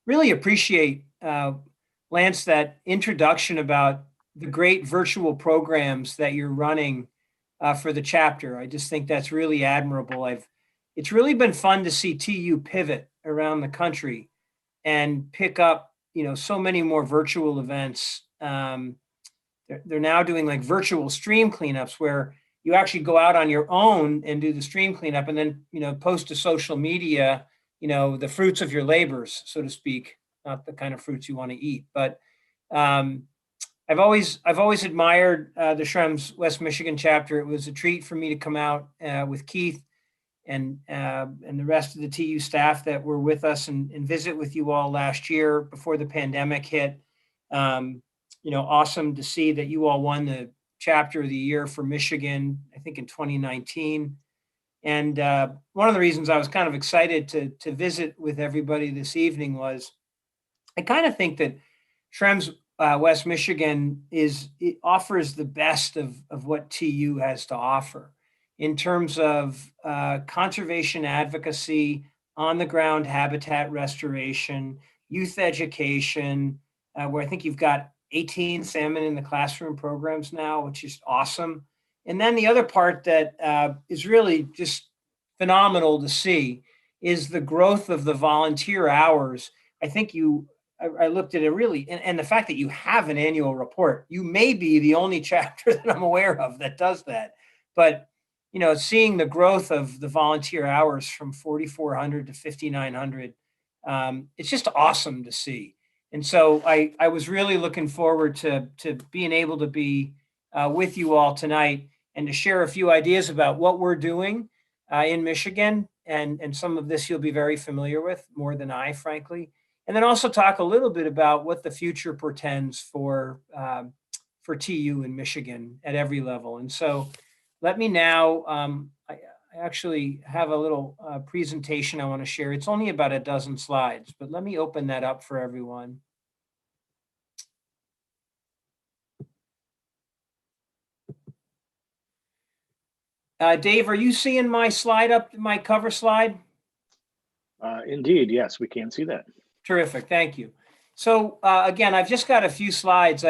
really appreciate, Lance, that introduction about the great virtual programs that you're running for the chapter. I just think that's really admirable. It's really been fun to see TU pivot around the country and pick up, so many more virtual events. They're now doing like virtual stream cleanups where you actually go out on your own and do the stream cleanup and then, post to social media, the fruits of your labors, so to speak, not the kind of fruits you want to eat. But I've always admired the Shrems West Michigan chapter. It was a treat for me to come out with Keith and the rest of the TU staff that were with us and visit with you all last year before the pandemic hit. Awesome to see that you all won the chapter of the year for Michigan, I think in 2019. And one of the reasons I was kind of excited to visit with everybody this evening was I kind of think that Shrems West Michigan it offers the best of what TU has to offer in terms of conservation advocacy, on the ground habitat restoration, youth education, where I think you've got 18 salmon in the classroom programs now, which is awesome. And then the other part that is really just phenomenal to see is the growth of the volunteer hours. I think I looked at it really, and the fact that you have an annual report, you may be the only chapter that I'm aware of that does that. But, seeing the growth of the volunteer hours from 4,400 to 5,900, it's just awesome to see. And so I was really looking forward to being able to be with you all tonight and to share a few ideas about what we're doing in Michigan. And some of this you'll be very familiar with, more than I, frankly. And then also talk a little bit about what the future portends for TU in Michigan at every level. And so let me now, I actually have a little presentation I want to share. It's only about a dozen slides, but let me open that up for everyone. Dave, are you seeing my slide up, my cover slide? Indeed, yes, we can see that. Terrific, thank you. So again, I've just got a few slides.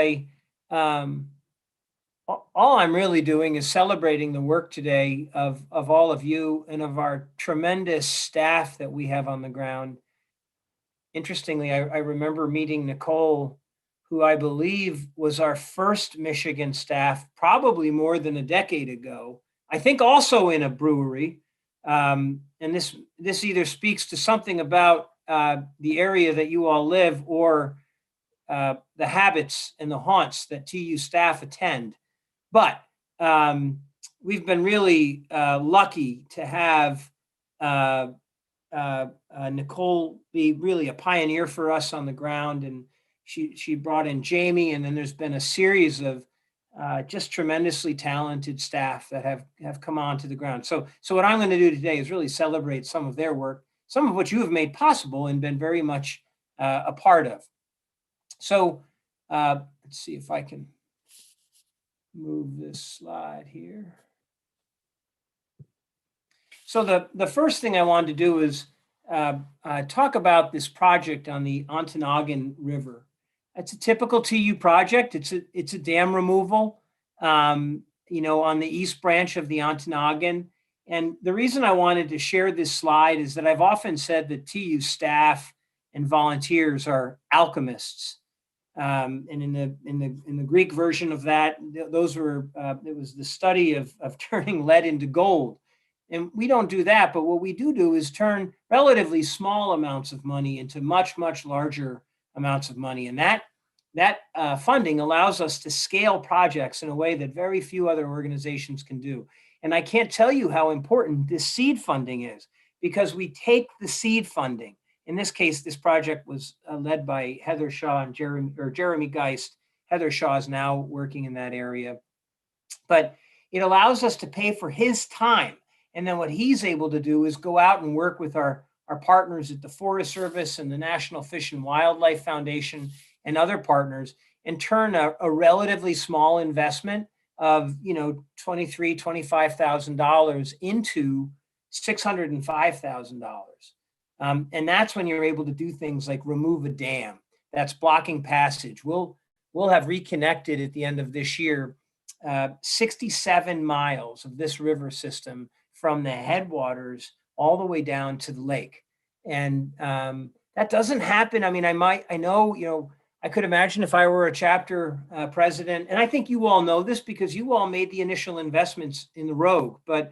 All I'm really doing is celebrating the work today of all of you and of our tremendous staff that we have on the ground. Interestingly, I remember meeting Nicole, who I believe was our first Michigan staff, probably more than a decade ago. I think also in a brewery. And this either speaks to something about the area that you all live or the habits and the haunts that TU staff attend. But we've been really lucky to have Nicole be really a pioneer for us on the ground. And she brought in Jamie, and then there's been a series of just tremendously talented staff that have come onto the ground. So what I'm going to do today is really celebrate some of their work, some of what you have made possible and been very much a part of. So let's see if I can move this slide here. So the first thing I wanted to do is talk about this project on the Ontonagon River. It's a typical TU project. It's a dam removal, on the east branch of the Ontonagon. And the reason I wanted to share this slide is that I've often said that TU staff and volunteers are alchemists. And in the Greek version of that, it was the study of turning lead into gold. And we don't do that, but what we do is turn relatively small amounts of money into much, much larger amounts of money. And that funding allows us to scale projects in a way that very few other organizations can do. And I can't tell you how important this seed funding is, because we take the seed funding. In this case, this project was led by Heather Shaw and Jeremy Geist. Heather Shaw is now working in that area. But it allows us to pay for his time. And then what he's able to do is go out and work with our partners at the Forest Service and the National Fish and Wildlife Foundation and other partners and turn a relatively small investment of $23,000, $25,000 into $605,000. And that's when you're able to do things like remove a dam that's blocking passage. We'll have reconnected at the end of this year 67 miles of this river system from the headwaters all the way down to the lake. And that doesn't happen. I mean, I know, I could imagine if I were a chapter president, and I think you all know this because you all made the initial investments in the Rogue, but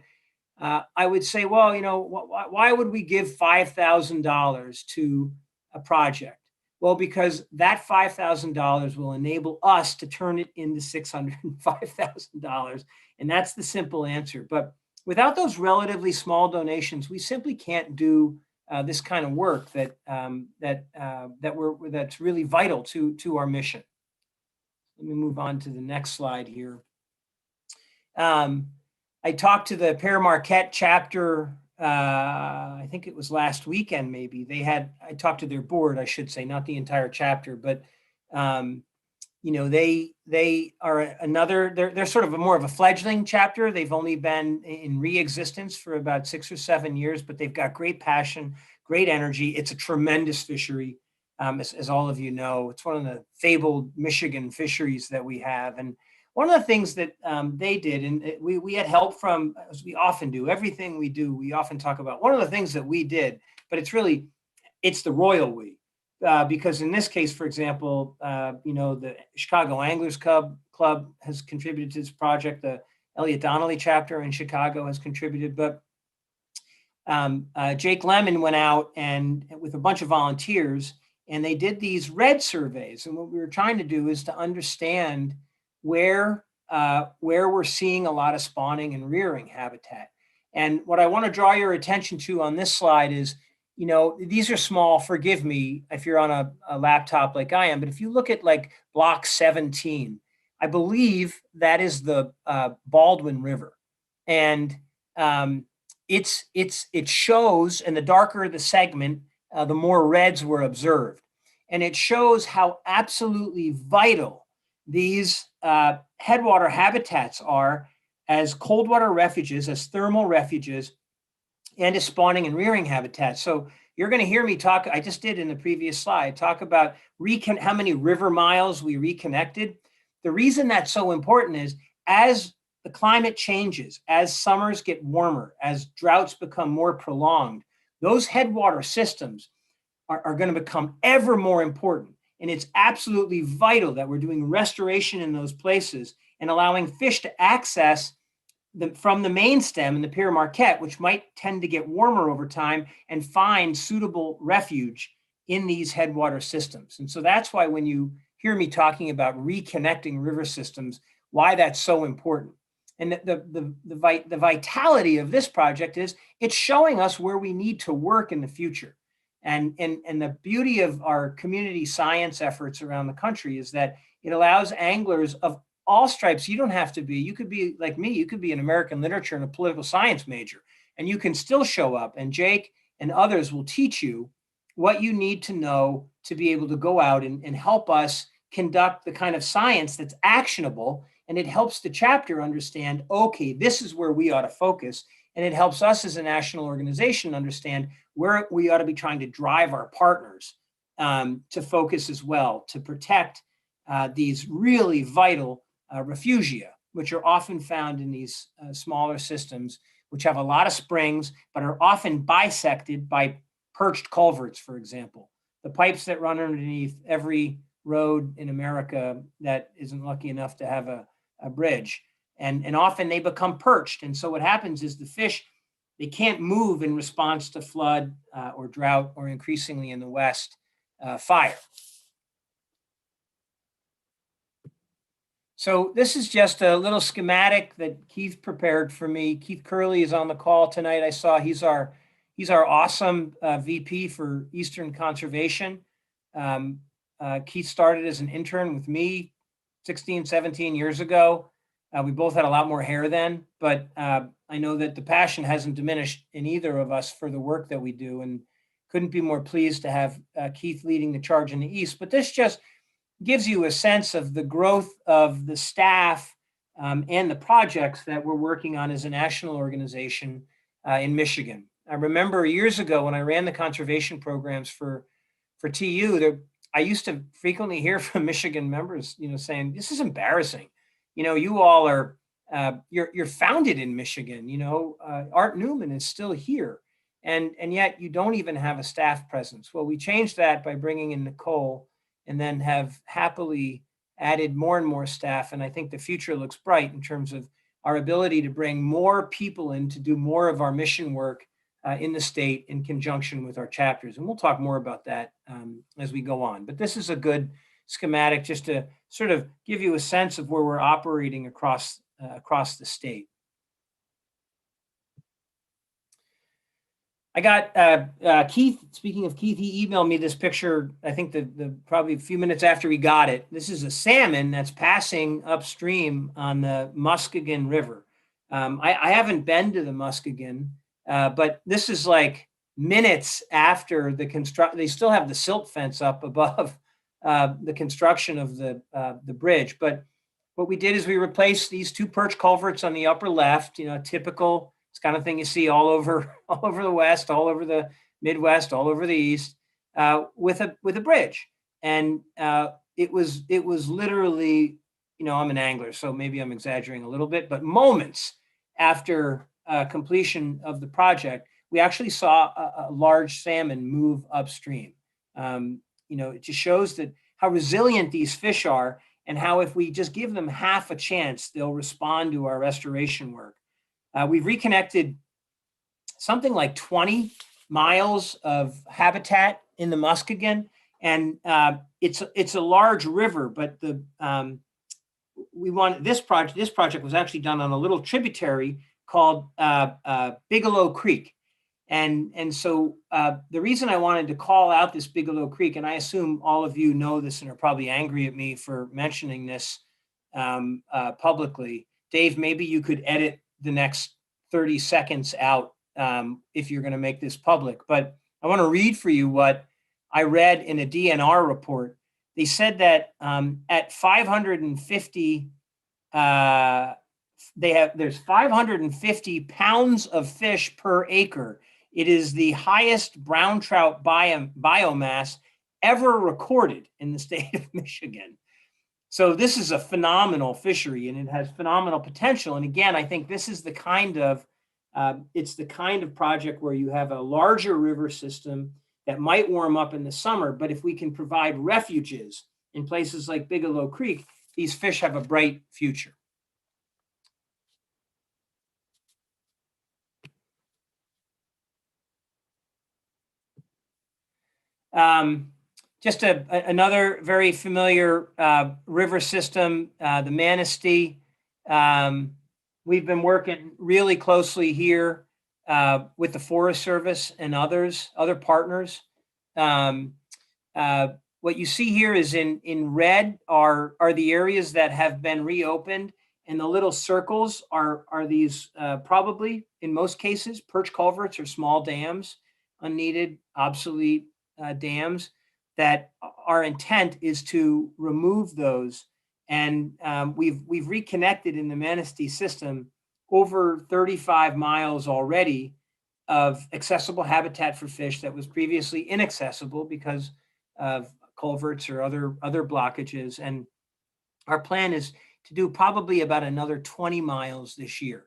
I would say, well, why would we give $5,000 to a project? Well, because that $5,000 will enable us to turn it into $605,000. And that's the simple answer. But without those relatively small donations, we simply can't do this kind of work that's really vital to our mission. Let me move on to the next slide here. I talked to the Pere Marquette chapter. I think it was last weekend, maybe. I talked to their board, I should say, not the entire chapter, but they are they're sort of more of a fledgling chapter. They've only been in re-existence for about 6 or 7 years, but they've got great passion, great energy. It's a tremendous fishery, as all of you know. It's one of the fabled Michigan fisheries that we have. And one of the things that they did, and we had help from, as we often do, everything we do, we often talk about. One of the things that we did, but it's the royal we. Because in this case, for example, the Chicago Anglers Club has contributed to this project. The Elliott Donnelly chapter in Chicago has contributed. But Jake Lemon went out and with a bunch of volunteers, and they did these red surveys. And what we were trying to do is to understand where we're seeing a lot of spawning and rearing habitat. And what I want to draw your attention to on this slide is, these are small, forgive me if you're on a laptop like I am, but if you look at like block 17, I believe that is the Baldwin River. And it shows, and the darker the segment, the more reds were observed. And it shows how absolutely vital these headwater habitats are as cold water refuges, as thermal refuges, and as spawning and rearing habitats. So you're going to hear me talk, I just did in the previous slide, talk about how many river miles we reconnected. The reason that's so important is as the climate changes, as summers get warmer, as droughts become more prolonged, those headwater systems are going to become ever more important. And it's absolutely vital that we're doing restoration in those places and allowing fish to access from the main stem in the Pere Marquette, which might tend to get warmer over time, and find suitable refuge in these headwater systems. And so that's why when you hear me talking about reconnecting river systems, why that's so important. And the vitality of this project is it's showing us where we need to work in the future. And the beauty of our community science efforts around the country is that it allows anglers of all stripes. You don't have to be, you could be like me, you could be an American literature and a political science major, and you can still show up. And Jake and others will teach you what you need to know to be able to go out and help us conduct the kind of science that's actionable. And it helps the chapter understand, okay, this is where we ought to focus. And it helps us as a national organization understand where we ought to be trying to drive our partners to focus as well, to protect these really vital refugia, which are often found in these smaller systems, which have a lot of springs, but are often bisected by perched culverts, for example. The pipes that run underneath every road in America that isn't lucky enough to have a bridge. And often they become perched. And so what happens is the fish, they can't move in response to flood or drought, or increasingly in the West, fire. So this is just a little schematic that Keith prepared for me. Keith Curley is on the call tonight. I saw he's our awesome VP for Eastern Conservation. Keith started as an intern with me 16, 17 years ago. We both had a lot more hair then, but I know that the passion hasn't diminished in either of us for the work that we do, and couldn't be more pleased to have Keith leading the charge in the East. But this just gives you a sense of the growth of the staff and the projects that we're working on as a national organization in Michigan. I remember years ago when I ran the conservation programs for TU, I used to frequently hear from Michigan members, saying, this is embarrassing. You all are, you're founded in Michigan, Art Newman is still here. And yet you don't even have a staff presence. Well, we changed that by bringing in Nicole and then have happily added more and more staff. And I think the future looks bright in terms of our ability to bring more people in to do more of our mission work in the state in conjunction with our chapters. And we'll talk more about that as we go on. But this is a good schematic just to sort of give you a sense of where we're operating across the state. I got Keith, speaking of Keith, he emailed me this picture, I think the probably a few minutes after we got it. This is a salmon that's passing upstream on the Muskegon River. I haven't been to the Muskegon, but this is like minutes after the construction. They still have the silt fence up above the construction of the bridge. But what we did is we replaced these two perch culverts on the upper left, typical. It's kind of thing you see all over the West, all over the Midwest, all over the East, with a bridge. And it was literally, I'm an angler, so maybe I'm exaggerating a little bit, but moments after completion of the project, we actually saw a large salmon move upstream. It just shows that how resilient these fish are, and how if we just give them half a chance, they'll respond to our restoration work. We've reconnected something like 20 miles of habitat in the Muskegon, and it's a large river. But this project was actually done on a little tributary called Bigelow Creek, and so the reason I wanted to call out this Bigelow Creek, and I assume all of you know this and are probably angry at me for mentioning this publicly. Dave, maybe you could edit the next 30 seconds out if you're going to make this public. But I want to read for you what I read in a DNR report. They said that at 550, there's 550 pounds of fish per acre. It is the highest brown trout biomass ever recorded in the state of Michigan. So this is a phenomenal fishery, and it has phenomenal potential. And again, I think this is the kind of project where you have a larger river system that might warm up in the summer, but if we can provide refuges in places like Bigelow Creek, these fish have a bright future. Just another very familiar river system, the Manistee. We've been working really closely here with the Forest Service and other partners. What you see here is in red are the areas that have been reopened, and the little circles are these probably, in most cases, perch culverts or small dams, unneeded, obsolete dams, that our intent is to remove those. And we've reconnected in the Manistee system over 35 miles already of accessible habitat for fish that was previously inaccessible because of culverts or other blockages. And our plan is to do probably about another 20 miles this year.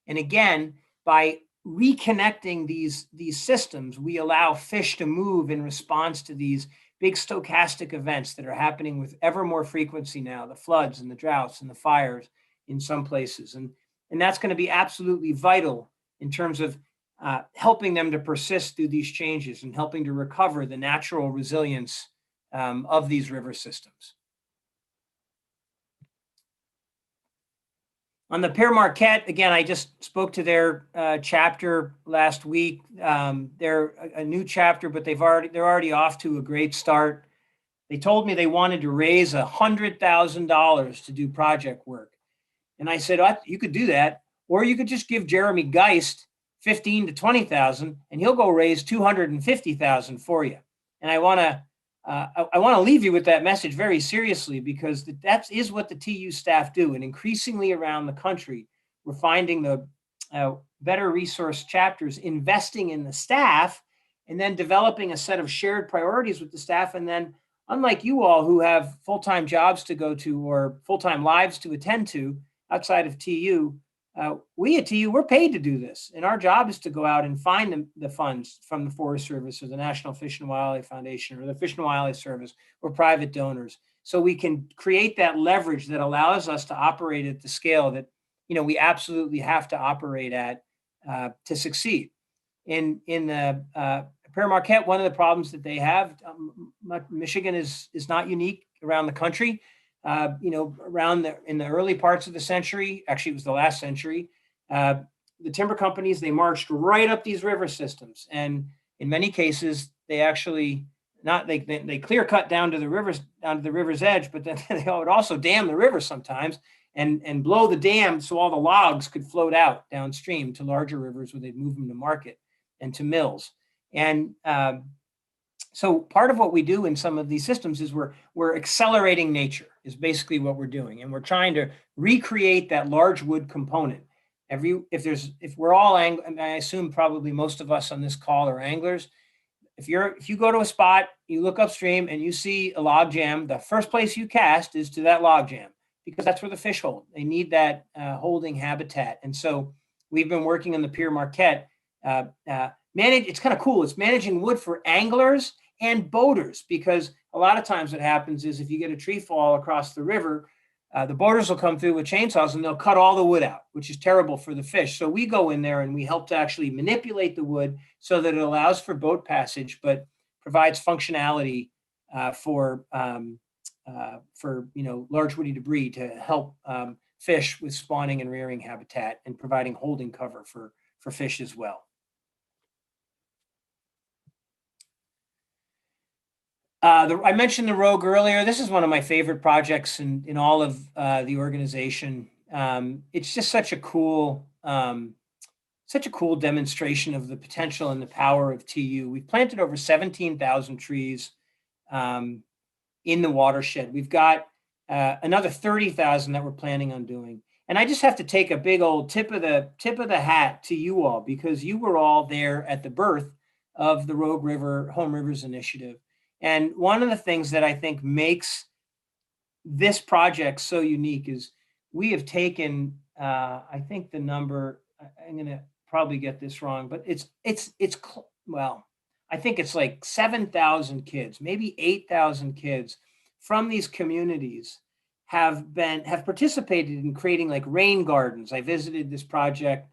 And again, by reconnecting these systems, we allow fish to move in response to these big stochastic events that are happening with ever more frequency now, the floods and the droughts and the fires in some places. And that's going to be absolutely vital in terms of helping them to persist through these changes and helping to recover the natural resilience of these river systems. On the Pere Marquette, again, I just spoke to their chapter last week. They're a new chapter, but they're already off to a great start. They told me they wanted to raise $100,000 to do project work. And I said, you could do that, or you could just give Jeremy Geist $15,000 to $20,000 and he'll go raise $250,000 for you. And I want to leave you with that message very seriously, because that is what the TU staff do. And increasingly around the country, we're finding the better resource chapters, investing in the staff, and then developing a set of shared priorities with the staff. And then, unlike you all who have full-time jobs to go to or full-time lives to attend to outside of TU, we at TU, we're paid to do this. And our job is to go out and find the funds from the Forest Service or the National Fish and Wildlife Foundation or the Fish and Wildlife Service or private donors. So we can create that leverage that allows us to operate at the scale that, we absolutely have to operate at to succeed. In the Pere Marquette, one of the problems that they have, Michigan is not unique around the country. In the early parts of the century, actually it was the last century, the timber companies, they marched right up these river systems. And in many cases, they actually they clear cut down to the river's edge, but then they would also dam the river sometimes and blow the dam so all the logs could float out downstream to larger rivers where they'd move them to market and to mills. And so part of what we do in some of these systems is we're accelerating nature is basically what we're doing. And we're trying to recreate that large wood component. If we're all anglers, and I assume probably most of us on this call are anglers. If you go to a spot, you look upstream and you see a log jam, the first place you cast is to that log jam because that's where the fish hold. They need that holding habitat. And so we've been working on the Pere Marquette. It's kind of cool. It's managing wood for anglers and boaters, because a lot of times what happens is if you get a tree fall across the river, the boaters will come through with chainsaws and they'll cut all the wood out, which is terrible for the fish. So we go in there and we help to actually manipulate the wood so that it allows for boat passage, but provides functionality for large woody debris to help fish with spawning and rearing habitat and providing holding cover for fish as well. I mentioned the Rogue earlier. This is one of my favorite projects in all of the organization. It's just such a cool demonstration of the potential and the power of TU. We've planted over 17,000 trees in the watershed. We've got another 30,000 that we're planning on doing. And I just have to take a big old tip of the hat to you all, because you were all there at the birth of the Rogue River Home Rivers Initiative. And one of the things that I think makes this project so unique is we have taken, I think the number, I'm going to probably get this wrong, but I think it's like 7,000 kids, maybe 8,000 kids from these communities have participated in creating like rain gardens. I visited this project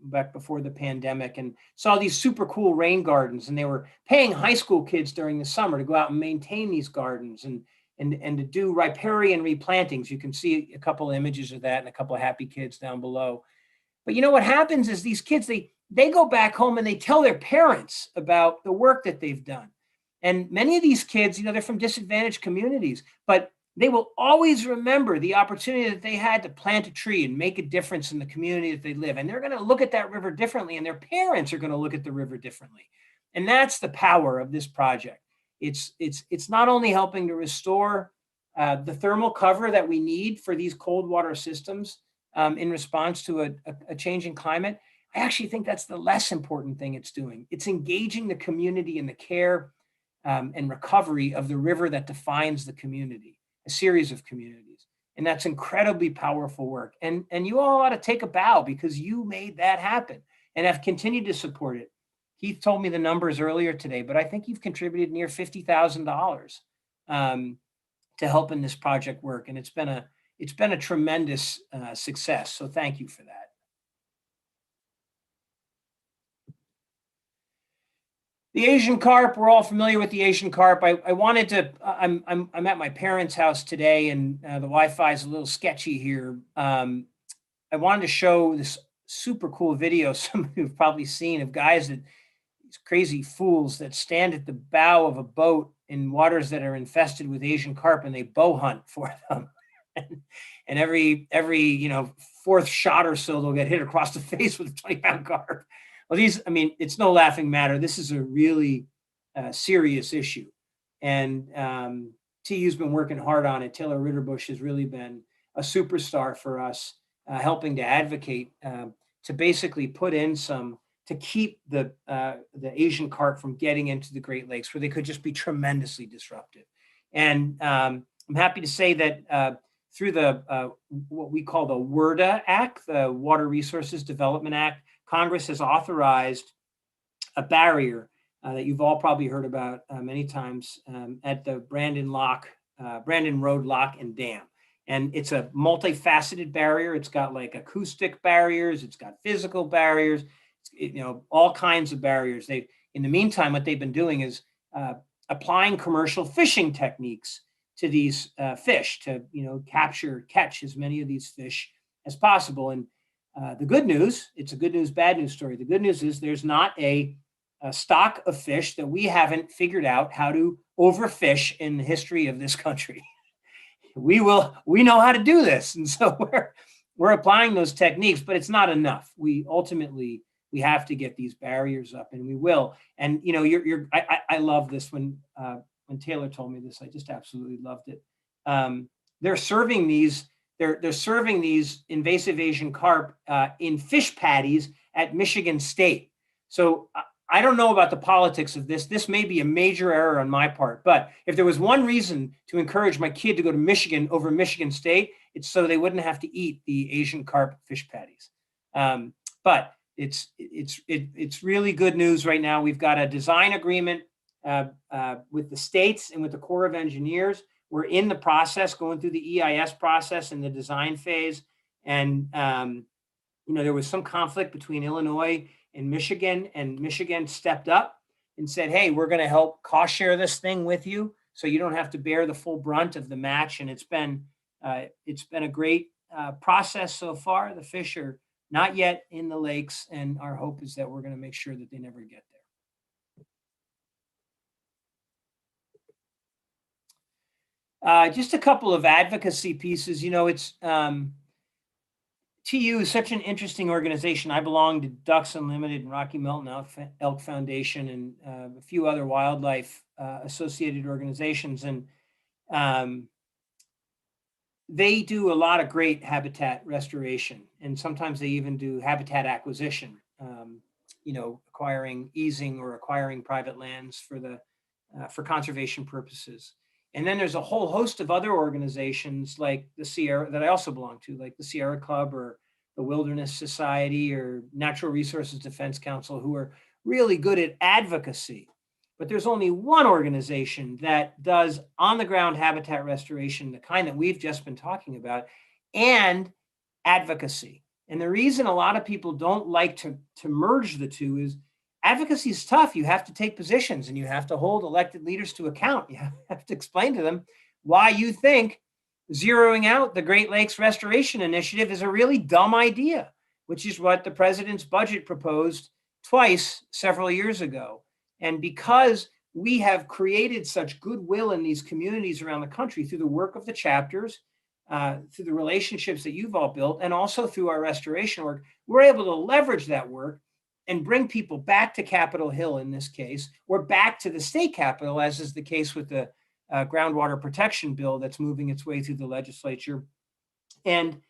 back before the pandemic and saw these super cool rain gardens, and they were paying high school kids during the summer to go out and maintain these gardens and to do riparian replantings. You can see a couple of images of that and a couple of happy kids down below. But what happens is these kids, they go back home and they tell their parents about the work that they've done. And many of these kids, they're from disadvantaged communities, but they will always remember the opportunity that they had to plant a tree and make a difference in the community that they live. And they're going to look at that river differently, and their parents are going to look at the river differently. And that's the power of this project. It's not only helping to restore the thermal cover that we need for these cold water systems in response to a changing climate. I actually think that's the less important thing it's doing. It's engaging the community in the care and recovery of the river that defines the community. A series of communities. And that's incredibly powerful work. And you all ought to take a bow, because you made that happen and have continued to support it. Keith told me the numbers earlier today, but I think you've contributed near $50,000 to help in this project work. And it's been a tremendous success. So thank you for that. The Asian carp, we're all familiar with the Asian carp. I'm at my parents' house today, and the Wi-Fi is a little sketchy here. I wanted to show this super cool video some of you have probably seen of these crazy fools that stand at the bow of a boat in waters that are infested with Asian carp, and they bow hunt for them. And every fourth shot or so, they'll get hit across the face with a 20-pound carp. Well, it's no laughing matter. This is a really serious issue. And TU's been working hard on it. Taylor Ritterbush has really been a superstar for us helping to advocate to basically put in some to keep the Asian carp from getting into the Great Lakes, where they could just be tremendously disruptive. And I'm happy to say that through the what we call the WRDA Act, the Water Resources Development Act, Congress has authorized a barrier that you've all probably heard about many times at the Brandon Road Lock and Dam. And it's a multifaceted barrier. It's got like acoustic barriers. It's got physical barriers, all kinds of barriers. In the meantime, what they've been doing is applying commercial fishing techniques to these fish to, catch as many of these fish as possible. And the good news, it's a good news, bad news story. The good news is there's not a stock of fish that we haven't figured out how to overfish in the history of this country. We know how to do this. And so we're applying those techniques, but it's not enough. We have to get these barriers up, and we will. And, I love this. When Taylor told me this, I just absolutely loved it. They're serving these invasive Asian carp in fish patties at Michigan State. So I don't know about the politics of this. This may be a major error on my part, but if there was one reason to encourage my kid to go to Michigan over Michigan State, it's so they wouldn't have to eat the Asian carp fish patties. But it's really good news right now. We've got a design agreement with the states and with the Corps of Engineers. We're in the process, going through the EIS process and the design phase. And, there was some conflict between Illinois and Michigan stepped up and said, hey, we're going to help cost share this thing with you, so you don't have to bear the full brunt of the match. And it's been a great process so far. The fish are not yet in the lakes, and our hope is that we're going to make sure that they never get there. Just a couple of advocacy pieces. It's TU is such an interesting organization. I belong to Ducks Unlimited and Rocky Mountain Elk Foundation and a few other wildlife associated organizations. And they do a lot of great habitat restoration. And sometimes they even do habitat acquisition, acquiring easing or acquiring private lands for conservation purposes. And then there's a whole host of other organizations like the Sierra that I also belong to, like the Sierra Club or the Wilderness Society or Natural Resources Defense Council, who are really good at advocacy. But there's only one organization that does on-the-ground habitat restoration, the kind that we've just been talking about, and advocacy. And the reason a lot of people don't like to merge the two is advocacy is tough. You have to take positions and you have to hold elected leaders to account. You have to explain to them why you think zeroing out the Great Lakes Restoration Initiative is a really dumb idea, which is what the president's budget proposed twice several years ago. And because we have created such goodwill in these communities around the country through the work of the chapters, through the relationships that you've all built, and also through our restoration work, we're able to leverage that work and bring people back to Capitol Hill in this case, or back to the state capitol, as is the case with the groundwater protection bill that's moving its way through the legislature. And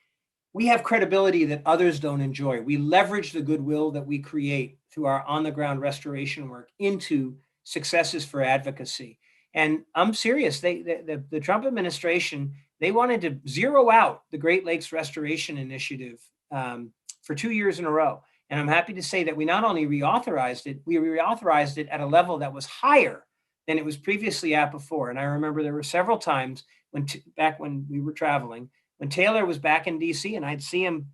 we have credibility that others don't enjoy. We leverage the goodwill that we create through our on-the-ground restoration work into successes for advocacy. And I'm serious, the Trump administration, they wanted to zero out the Great Lakes Restoration Initiative for 2 years in a row. And I'm happy to say that we not only reauthorized it, we reauthorized it at a level that was higher than it was previously at before. And I remember there were several times back when we were traveling, when Taylor was back in DC, and I'd see him,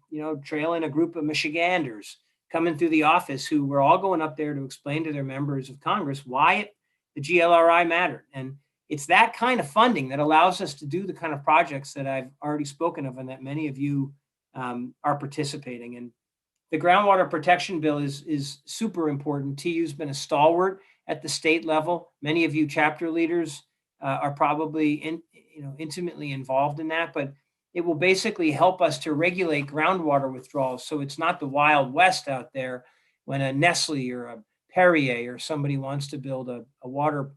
trailing a group of Michiganders coming through the office who were all going up there to explain to their members of Congress why the GLRI mattered. And it's that kind of funding that allows us to do the kind of projects that I've already spoken of and that many of you are participating in. The groundwater protection bill is super important. TU's been a stalwart at the state level. Many of you chapter leaders are probably intimately involved in that, but it will basically help us to regulate groundwater withdrawals. So it's not the Wild West out there when a Nestle or a Perrier or somebody wants to build a water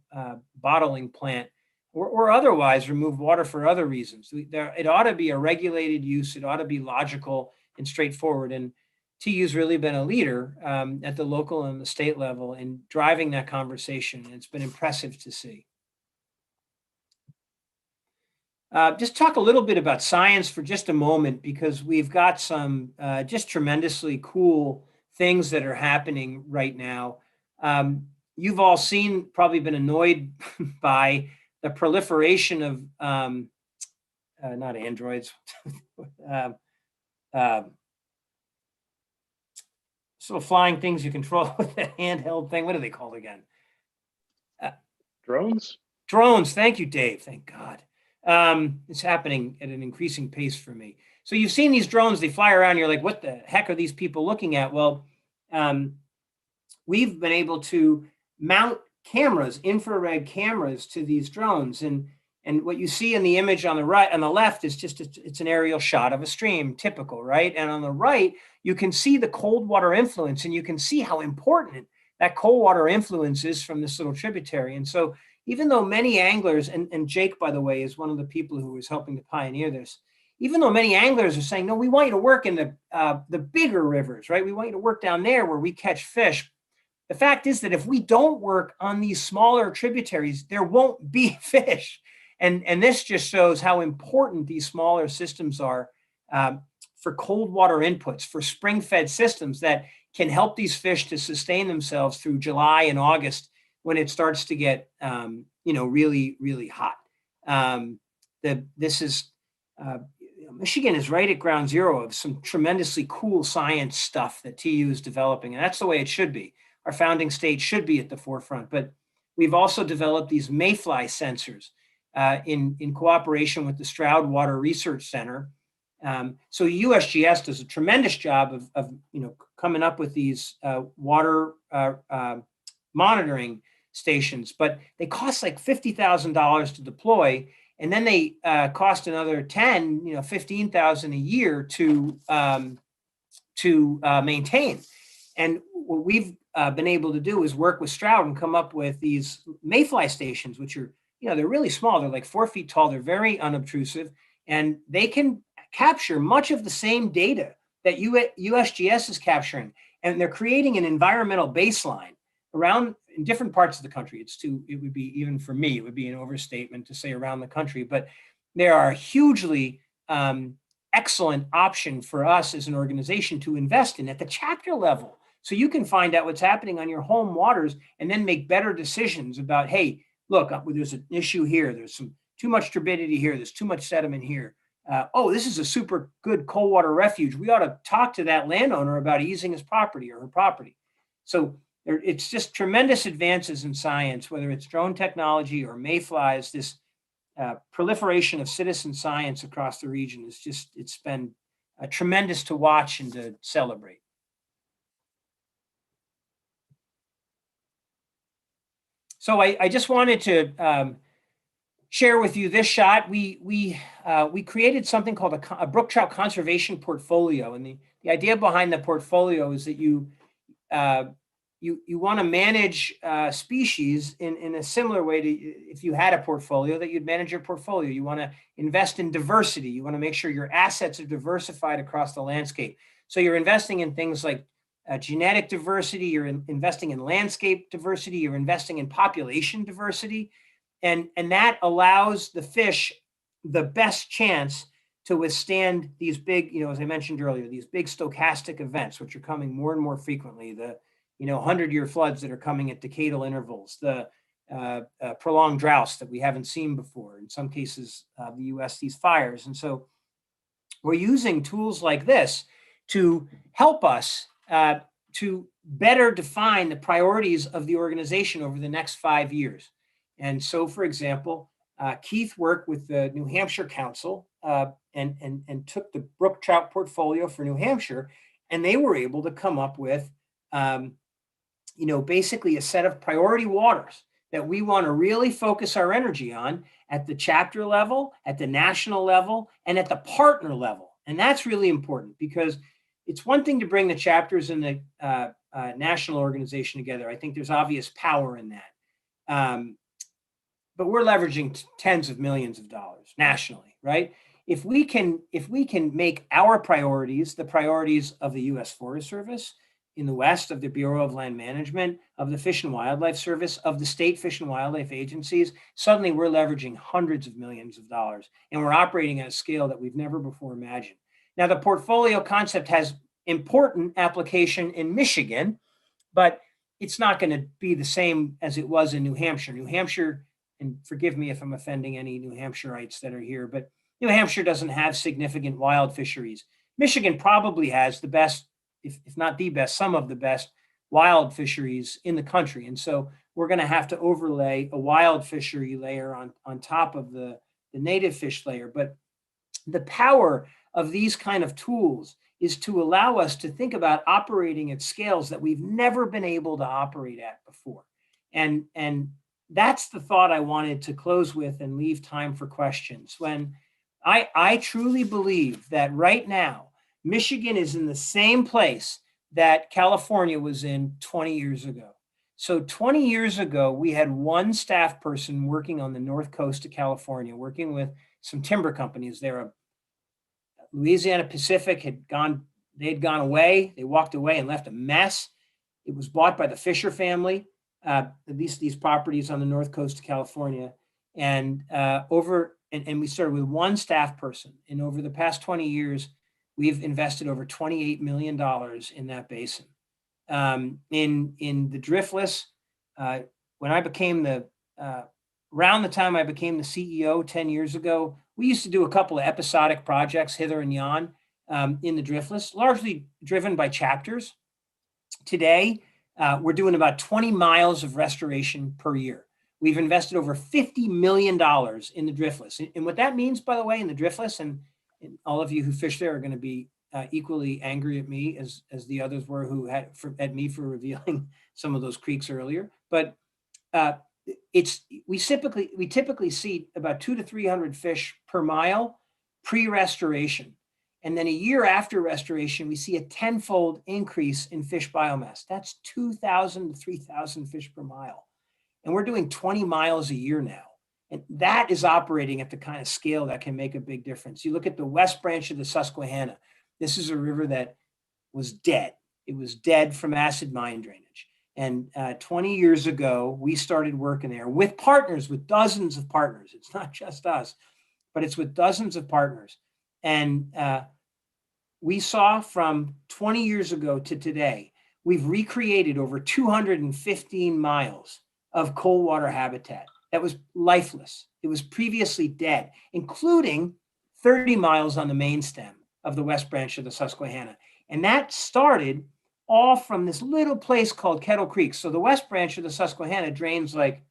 bottling plant or otherwise remove water for other reasons. It ought to be a regulated use. It ought to be logical and straightforward. And TU's really been a leader at the local and the state level in driving that conversation. And it's been impressive to see. Just talk a little bit about science for just a moment, because we've got some just tremendously cool things that are happening right now. You've all probably been annoyed by the proliferation of not androids, so flying things you control with a handheld thing. What are they called again? Drones? Drones. Thank you, Dave. Thank God. It's happening at an increasing pace for me. So you've seen these drones, they fly around. You're like, what the heck are these people looking at? Well, we've been able to mount cameras, infrared cameras to these drones. And what you see in the image on the right, on the left is just, it's an aerial shot of a stream, typical, right? And on the right, you can see the cold water influence, and you can see how important that cold water influence is from this little tributary. And so even though many anglers, and Jake, by the way, is one of the people who was helping to pioneer this, even though many anglers are saying, no, we want you to work in the bigger rivers, right? We want you to work down there where we catch fish. The fact is that if we don't work on these smaller tributaries, there won't be fish. And this just shows how important these smaller systems are for cold water inputs, for spring-fed systems that can help these fish to sustain themselves through July and August when it starts to get, really, really hot. Michigan is right at ground zero of some tremendously cool science stuff that TU is developing, and that's the way it should be. Our founding state should be at the forefront, but we've also developed these mayfly sensors in cooperation with the Trout Water Research Center. So USGS does a tremendous job of coming up with these water monitoring stations, but they cost like $50,000 to deploy, and then they cost another $15,000 a year to maintain. And what we've been able to do is work with Stroud and come up with these mayfly stations, which are, they're really small. They're like 4 feet tall. They're very unobtrusive, and they can capture much of the same data that USGS is capturing. And they're creating an environmental baseline around in different parts of the country. It would be, even for me, it would be an overstatement to say around the country, but they are a hugely excellent option for us as an organization to invest in at the chapter level. So you can find out what's happening on your home waters and then make better decisions about, hey, look, there's an issue here. There's too much turbidity here. There's too much sediment here. This is a super good cold water refuge. We ought to talk to that landowner about easing his property or her property. So it's just tremendous advances in science, whether it's drone technology or mayflies. This proliferation of citizen science across the region it's been tremendous to watch and to celebrate. So I just wanted to share with you this shot. We created something called a brook trout conservation portfolio, and the idea behind the portfolio is that you want to manage species in a similar way to if you had a portfolio, that you'd manage your portfolio. You want to invest in diversity. You want to make sure your assets are diversified across the landscape. So you're investing in things like genetic diversity, you're investing in landscape diversity, you're investing in population diversity. And that allows the fish the best chance to withstand these big, as I mentioned earlier, these big stochastic events, which are coming more and more frequently, the 100-year floods that are coming at decadal intervals, the prolonged droughts that we haven't seen before, in some cases, the US, these fires. And so we're using tools like this to help us to better define the priorities of the organization over the next 5 years. And so, for example, Keith worked with the New Hampshire Council and took the brook trout portfolio for New Hampshire, and they were able to come up with, basically a set of priority waters that we want to really focus our energy on at the chapter level, at the national level, and at the partner level. And that's really important, because it's one thing to bring the chapters and the national organization together. I think there's obvious power in that. but we're leveraging tens of millions of dollars nationally, right? If we can make our priorities the priorities of the U.S. Forest Service, in the West, of the Bureau of Land Management, of the Fish and Wildlife Service, of the state fish and wildlife agencies, suddenly we're leveraging hundreds of millions of dollars, and we're operating at a scale that we've never before imagined. Now, the portfolio concept has important application in Michigan, but it's not going to be the same as it was in New Hampshire. New Hampshire, and forgive me if I'm offending any New Hampshireites that are here, but New Hampshire doesn't have significant wild fisheries. Michigan probably has the best, if not the best, some of the best wild fisheries in the country. And so we're going to have to overlay a wild fishery layer on top of the native fish layer. But the power of these kind of tools is to allow us to think about operating at scales that we've never been able to operate at before. And that's the thought I wanted to close with and leave time for questions. When I truly believe that right now, Michigan is in the same place that California was in 20 years ago. So 20 years ago, we had one staff person working on the north coast of California, working with some timber companies there. Louisiana Pacific had gone away. They walked away and left a mess. It was bought by the Fisher family, at least these properties on the north coast of California. And we started with one staff person. And over the past 20 years, we've invested over $28 million in that basin. In the driftless, when I became around the time I became the CEO 10 years ago, we used to do a couple of episodic projects hither and yon in the driftless, largely driven by chapters. Today, we're doing about 20 miles of restoration per year. We've invested over $50 million in the driftless. And what that means, by the way, in the driftless, and all of you who fish there are going to be equally angry at me as the others were at me for revealing some of those creeks earlier. But we typically see about 200 to 300 fish per mile pre-restoration. And then a year after restoration, we see a tenfold increase in fish biomass. That's 2,000 to 3,000 fish per mile. And we're doing 20 miles a year now. And that is operating at the kind of scale that can make a big difference. You look at the west branch of the Susquehanna. This is a river that was dead. It was dead from acid mine drainage. And 20 years ago, we started working there with partners, with dozens of partners. It's not just us, but it's with dozens of partners. And we saw from 20 years ago to today, we've recreated over 215 miles of cold water habitat that was lifeless. It was previously dead, including 30 miles on the main stem of the west branch of the Susquehanna. And that started all from this little place called Kettle Creek. So the west branch of the Susquehanna drains I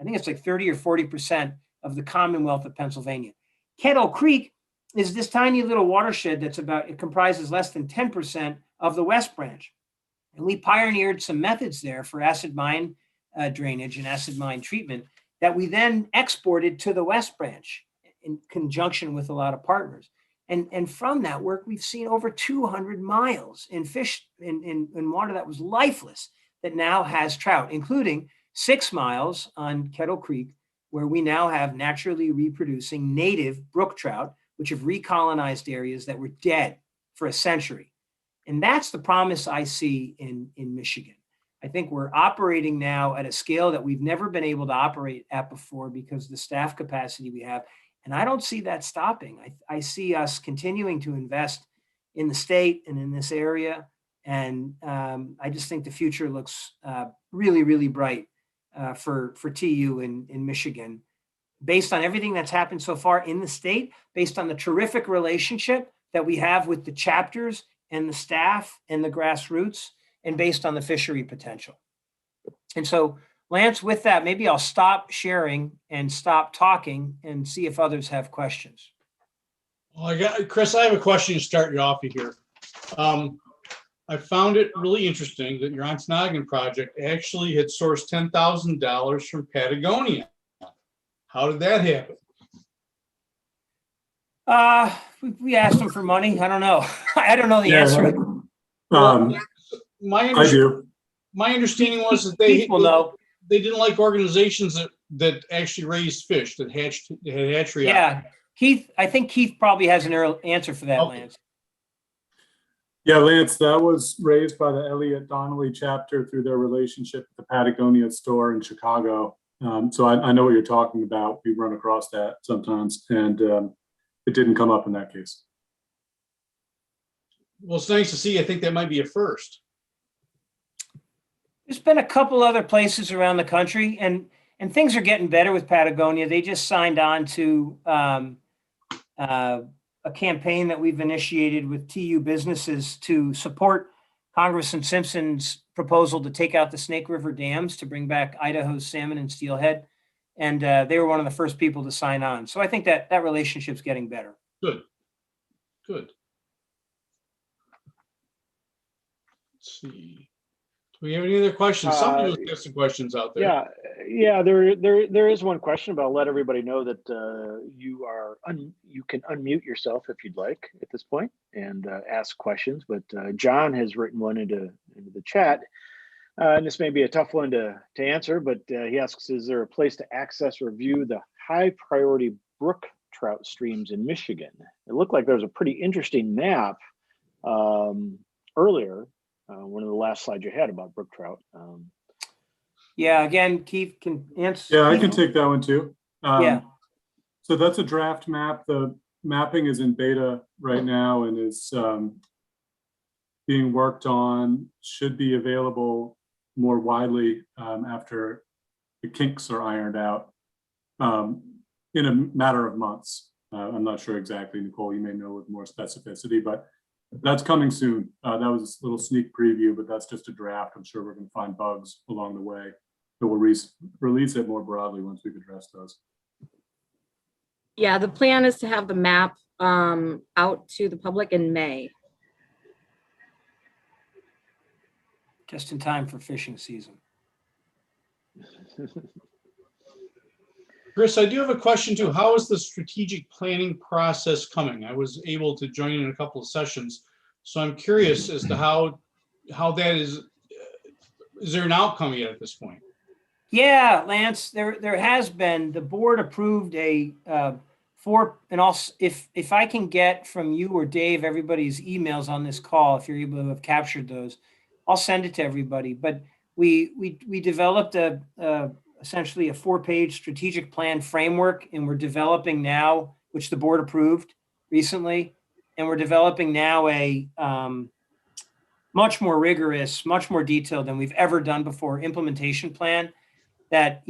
think it's like 30 or 40% of the Commonwealth of Pennsylvania. Kettle Creek is this tiny little watershed it comprises less than 10% of the west branch. And we pioneered some methods there for acid mine drainage and acid mine treatment that we then exported to the west branch in conjunction with a lot of partners. And from that work, we've seen over 200 miles in fish in water that was lifeless that now has trout, including 6 miles on Kettle Creek, where we now have naturally reproducing native brook trout, which have recolonized areas that were dead for a century. And that's the promise I see in Michigan. I think we're operating now at a scale that we've never been able to operate at before because of the staff capacity we have. And I don't see that stopping. I see us continuing to invest in the state and in this area. And I just think the future looks really, really bright for TU in Michigan, based on everything that's happened so far in the state, based on the terrific relationship that we have with the chapters and the staff and the grassroots, and based on the fishery potential. And so, Lance, with that, maybe I'll stop sharing and stop talking and see if others have questions. Well, Chris, I have a question to start you off here. I found it really interesting that your Ontonagon project actually had sourced $10,000 from Patagonia. How did that happen? We asked them for money. I don't know. I don't know the answer. My I do. My understanding was that People know. they didn't like organizations that that actually raised fish, that had hatchery. Yeah, Keith, I think Keith probably has an answer for that, Okay. Lance. Yeah, Lance, that was raised by the Elliott Donnelly chapter through their relationship with the Patagonia store in Chicago. So I know what you're talking about. We run across that sometimes, and it didn't come up in that case. Well, it's nice to see. I think that might be a first. There's been a couple other places around the country, and things are getting better with Patagonia. They just signed on to a campaign that we've initiated with TU businesses to support Congressman Simpson's proposal to take out the Snake River dams to bring back Idaho's salmon and steelhead. And they were one of the first people to sign on. So I think that relationship's getting better. Good. Good. Let's see. Do we have any other questions? Somebody was asking questions out there. Yeah. There is one question, but I'll let everybody know that you can unmute yourself if you'd like at this point and ask questions. But John has written one into the chat, and this may be a tough one to answer. But he asks, "Is there a place to access or view the high priority brook trout streams in Michigan?" It looked like there was a pretty interesting map earlier. One of the last slides you had about brook trout. Yeah, again, Keith can answer. Yeah, I can take that one too. Yeah. So that's a draft map. The mapping is in beta right now and is being worked on, should be available more widely after the kinks are ironed out in a matter of months. I'm not sure exactly, Nicole, you may know with more specificity, but that's coming soon. That was a little sneak preview, but that's just a draft. I'm sure we're going to find bugs along the way, but we'll release it more broadly once we've addressed those. Yeah, the plan is to have the map out to the public in May. Just in time for fishing season. Chris, I do have a question too. How is the strategic planning process coming? I was able to join in a couple of sessions, so I'm curious as to how that is. Is there an outcome yet at this point? Yeah, Lance, there has been. The board approved a and also if I can get from you or Dave everybody's emails on this call, if you're able to have captured those, I'll send it to everybody. But we developed essentially a 4-page strategic plan framework, and we're developing now, which the board approved recently, and we're developing now a much more rigorous, much more detailed than we've ever done before implementation plan that,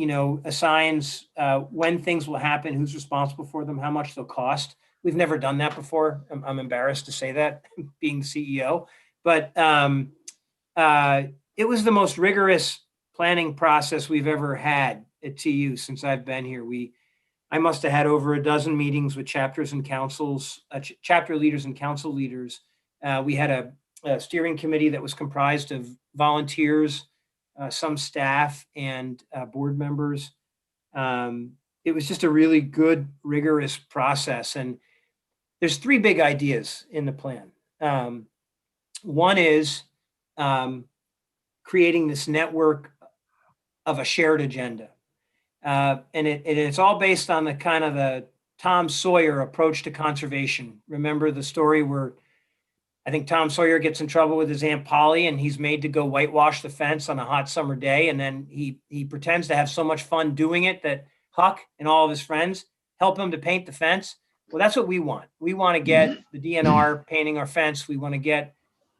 assigns when things will happen, who's responsible for them, how much they'll cost. We've never done that before. I'm embarrassed to say that, being the CEO, but it was the most rigorous planning process we've ever had at TU since I've been here. I must have had over a dozen meetings with chapters and councils, chapter leaders and council leaders. We had a steering committee that was comprised of volunteers, some staff, and board members. It was just a really good, rigorous process. And there's 3 big ideas in the plan. One is creating this network of a shared agenda. And it's all based on the kind of the Tom Sawyer approach to conservation. Remember the story where I think Tom Sawyer gets in trouble with his Aunt Polly and he's made to go whitewash the fence on a hot summer day. And then he pretends to have so much fun doing it that Huck and all of his friends help him to paint the fence. Well, that's what we want. We want to get the DNR painting our fence. We want to get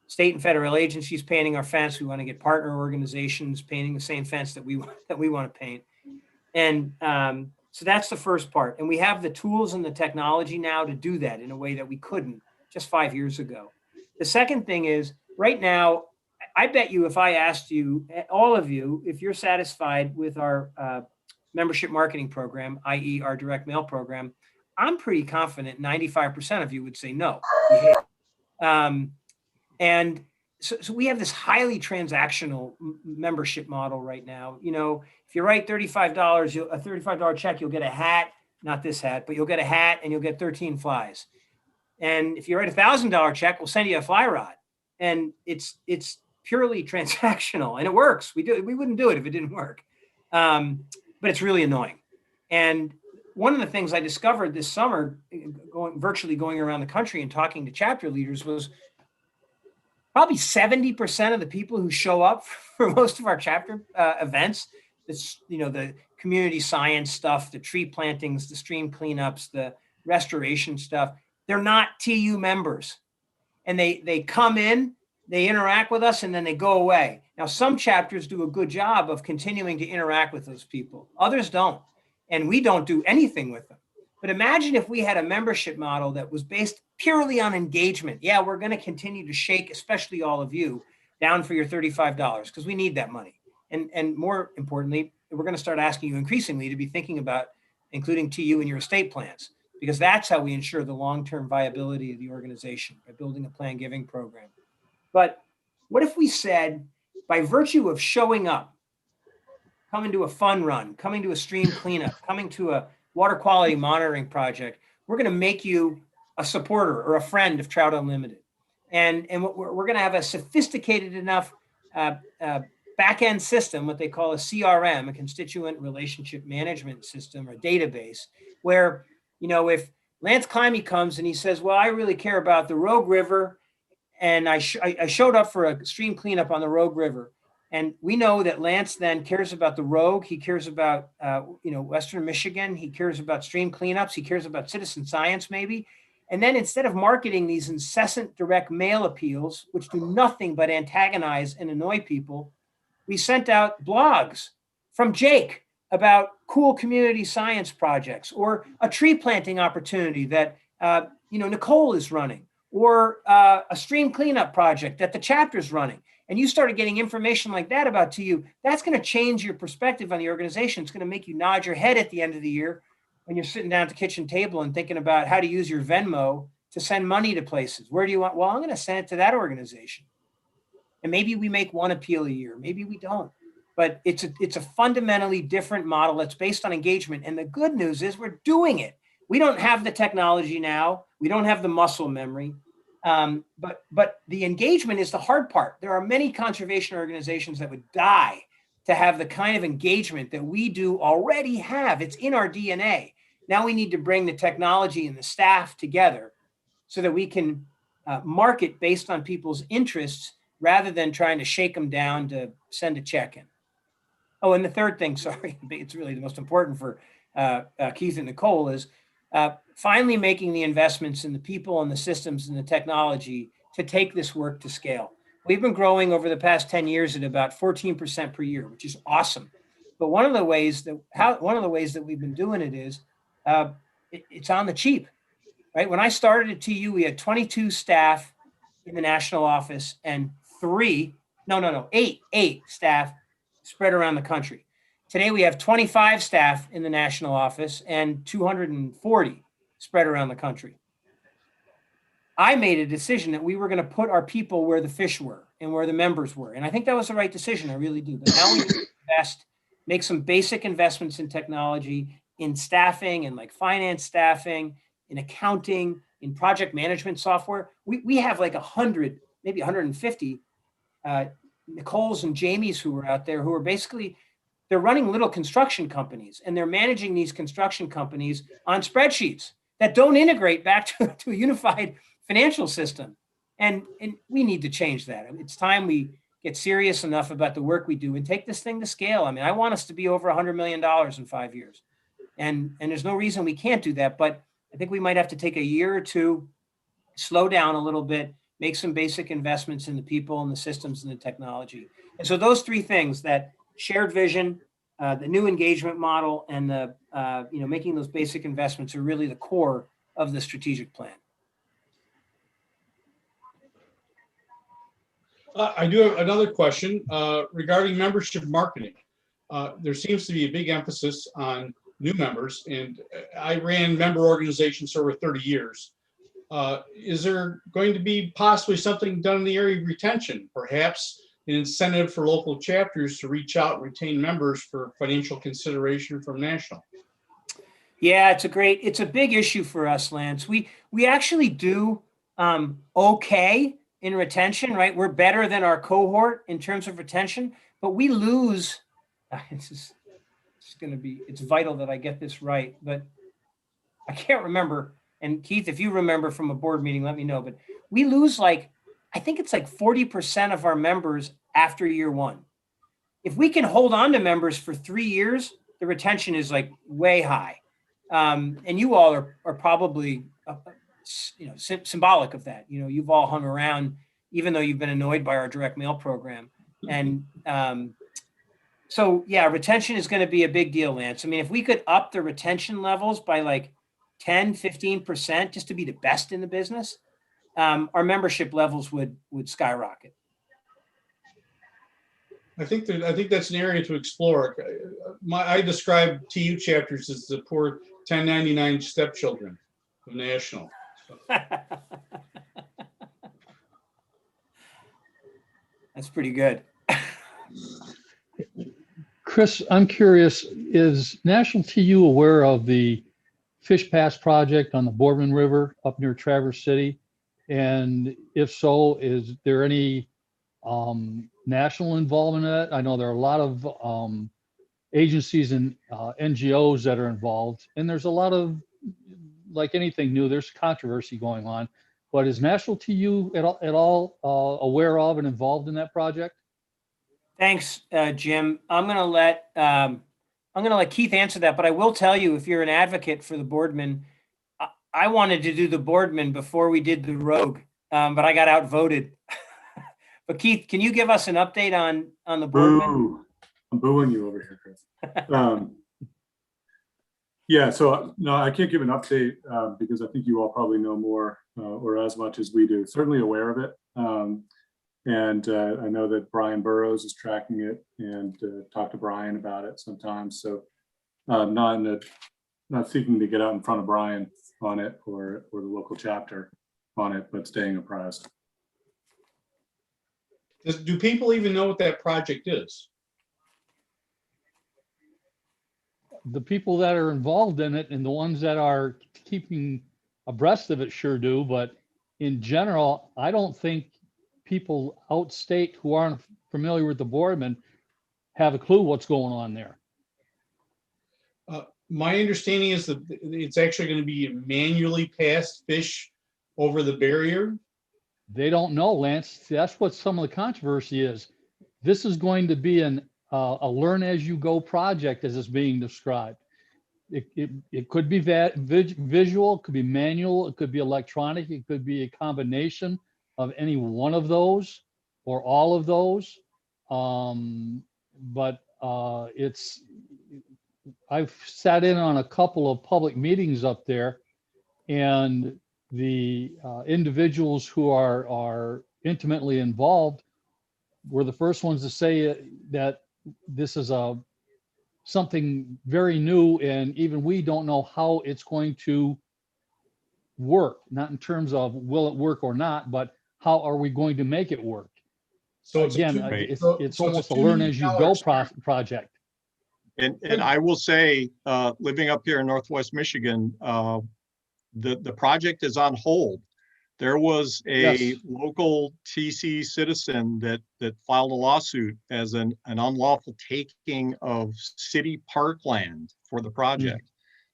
state and federal agencies painting our fence. We want to get partner organizations painting the same fence that we want to paint. And so that's the first part. And we have the tools and the technology now to do that in a way that we couldn't just 5 years ago. The second thing is, right now, I bet you if I asked you, all of you, if you're satisfied with our membership marketing program, i.e. our direct mail program, I'm pretty confident 95% of you would say no. And so we have this highly transactional membership model right now. If you write $35, a $35 check, you'll get a hat, not this hat, but you'll get a hat and you'll get 13 flies. And if you write $1,000 check, we'll send you a fly rod. And it's purely transactional, and it works. We wouldn't do it if it didn't work. but it's really annoying. And one of the things I discovered this summer, virtually going around the country and talking to chapter leaders, was probably 70% of the people who show up for most of our chapter events, the community science stuff, the tree plantings, the stream cleanups, the restoration stuff, they're not TU members. And they come in, they interact with us, and then they go away. Now, some chapters do a good job of continuing to interact with those people. Others don't. And we don't do anything with them. But imagine if we had a membership model that was based purely on engagement. Yeah, we're going to continue to shake, especially all of you, down for your $35 because we need that money. And more importantly, we're going to start asking you increasingly to be thinking about including TU in your estate plans, because that's how we ensure the long-term viability of the organization, by building a plan giving program. But what if we said, by virtue of showing up, coming to a fun run, coming to a stream cleanup, coming to a water quality monitoring project, we're going to make you a supporter or a friend of Trout Unlimited. And we're going to have a sophisticated enough back-end system, what they call a CRM, a constituent relationship management system or database, where, if Lance Climby comes and he says, well, I really care about the Rogue River, and I showed up for a stream cleanup on the Rogue River. And we know that Lance then cares about the Rogue. He cares about, Western Michigan. He cares about stream cleanups. He cares about citizen science, maybe. And then instead of marketing these incessant direct mail appeals, which do nothing but antagonize and annoy people, we sent out blogs from Jake about cool community science projects, or a tree planting opportunity that, Nicole is running, or a stream cleanup project that the chapter's running. And you started getting information like that about TU, that's going to change your perspective on the organization. It's going to make you nod your head at the end of the year when you're sitting down at the kitchen table and thinking about how to use your Venmo to send money to places. Where do you want? Well, I'm going to send it to that organization. And maybe we make one appeal a year. Maybe we don't. But it's a fundamentally different model that's based on engagement. And the good news is we're doing it. We don't have the technology now. We don't have the muscle memory. But the engagement is the hard part. There are many conservation organizations that would die to have the kind of engagement that we do already have. It's in our DNA. Now we need to bring the technology and the staff together so that we can market based on people's interests rather than trying to shake them down to send a check in. Oh, and the third thing, sorry, it's really the most important for Keith and Nicole, is finally making the investments in the people and the systems and the technology to take this work to scale. We've been growing over the past 10 years at about 14% per year, which is awesome. But one of the ways that we've been doing it is it's on the cheap, right? When I started at TU, we had 22 staff in the national office and eight staff spread around the country. Today, we have 25 staff in the national office and 240 spread around the country. I made a decision that we were going to put our people where the fish were and where the members were. And I think that was the right decision. I really do. But now we need to invest, make some basic investments in technology, in staffing and like finance staffing, in accounting, in project management software. We have like 100, maybe 150 Nicoles and Jamies who are out there who are basically, they're running little construction companies and they're managing these construction companies on spreadsheets that don't integrate back to a unified financial system. And we need to change that. It's time we get serious enough about the work we do and take this thing to scale. I mean, I want us to be over $100 million in 5 years. And there's no reason we can't do that. But I think we might have to take a year or two, slow down a little bit, make some basic investments in the people and the systems and the technology. And so those three things, that shared vision, the new engagement model, and the making those basic investments are really the core of the strategic plan. I do have another question regarding membership marketing. There seems to be a big emphasis on new members, and I ran member organizations for over 30 years. Is there going to be possibly something done in the area of retention, perhaps an incentive for local chapters to reach out and retain members for financial consideration from national? Yeah, it's a big issue for us, Lance. We actually do okay in retention, right? We're better than our cohort in terms of retention, but we lose, this is it's vital that I get this right, but I can't remember. And Keith, if you remember from a board meeting, let me know, but we lose I think it's 40% of our members after year one. If we can hold on to members for 3 years, the retention is way high. And you all are probably, symbolic of that. You've all hung around, even though you've been annoyed by our direct mail program. And so, yeah, retention is going to be a big deal, Lance. I mean, if we could up the retention levels by 10, 15%, just to be the best in the business, our membership levels would skyrocket. I think that's an area to explore. I describe TU chapters as the poor 1099 stepchildren of National. So. That's pretty good. Chris, I'm curious, is National TU aware of the Fish Pass project on the Boardman River up near Traverse City? And if so, is there any national involvement in that? I know there are a lot of agencies and NGOs that are involved, and there's a lot of, like anything new, there's controversy going on. But is National TU at all aware of and involved in that project? Thanks, Jim. I'm going to let Keith answer that, but I will tell you, if you're an advocate for the Boardman, I wanted to do the Boardman before we did the Rogue, but I got outvoted. But Keith, can you give us an update on the Boardman? Boo. I'm booing you over here, Chris. Yeah, so no, I can't give an update because I think you all probably know more or as much as we do. Certainly aware of it. And I know that Brian Burrows is tracking it, and talk to Brian about it sometimes. So not seeking to get out in front of Brian on it or the local chapter on it, but staying apprised. Do people even know what that project is? The people that are involved in it and the ones that are keeping abreast of it sure do, but in general, I don't think people outstate who aren't familiar with the Boardman have a clue what's going on there. My understanding is that it's actually going to be manually passed fish over the barrier. They don't know, Lance. That's what some of the controversy is. This is going to be a learn as you go project, as it's being described. It could be visual, it could be manual, it could be electronic, it could be a combination of any one of those or all of those. But I've sat in on a couple of public meetings up there, and the individuals who are intimately involved were the first ones to say that this is something very new, and even we don't know how it's going to work, not in terms of will it work or not, but how are we going to make it work? So Again, it's almost a learn as you go project. And I will say, living up here in Northwest Michigan, the project is on hold. There was a local TC citizen that filed a lawsuit as an unlawful taking of city parkland for the project.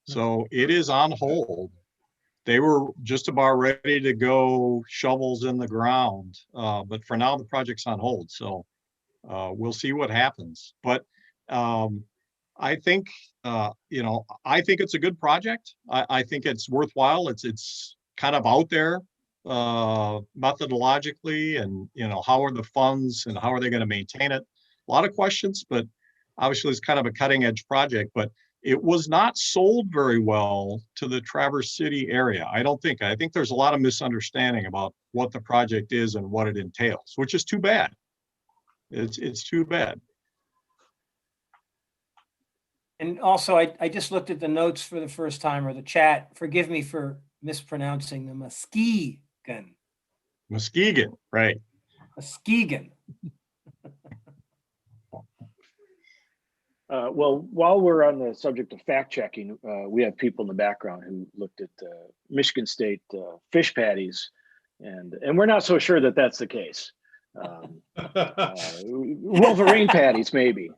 So it is on hold. They were just about ready to go shovels in the ground, but for now the project's on hold. So we'll see what happens. But I think I think it's a good project. I think it's worthwhile. It's kind of out there methodologically, and how are the funds and how are they going to maintain it? A lot of questions, but obviously it's kind of a cutting edge project. But it was not sold very well to the Traverse City area. I think there's a lot of misunderstanding about what the project is and what it entails, which is too bad. It's too bad. And also, I just looked at the notes for the first time, or the chat. Forgive me for mispronouncing the Muskegon, right? Muskegon. Well, while we're on the subject of fact checking, we have people in the background who looked at Michigan State fish patties, and we're not so sure that that's the case. Wolverine patties, maybe.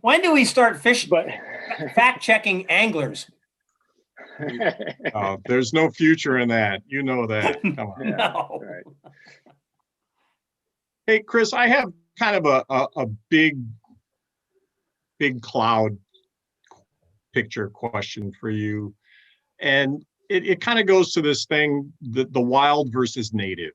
When do we start But fact checking anglers? There's no future in that. You know that. Come on. Yeah, No. right. Hey, Chris, I have kind of a big cloud picture question for you. And it kind of goes to this thing, the wild versus native.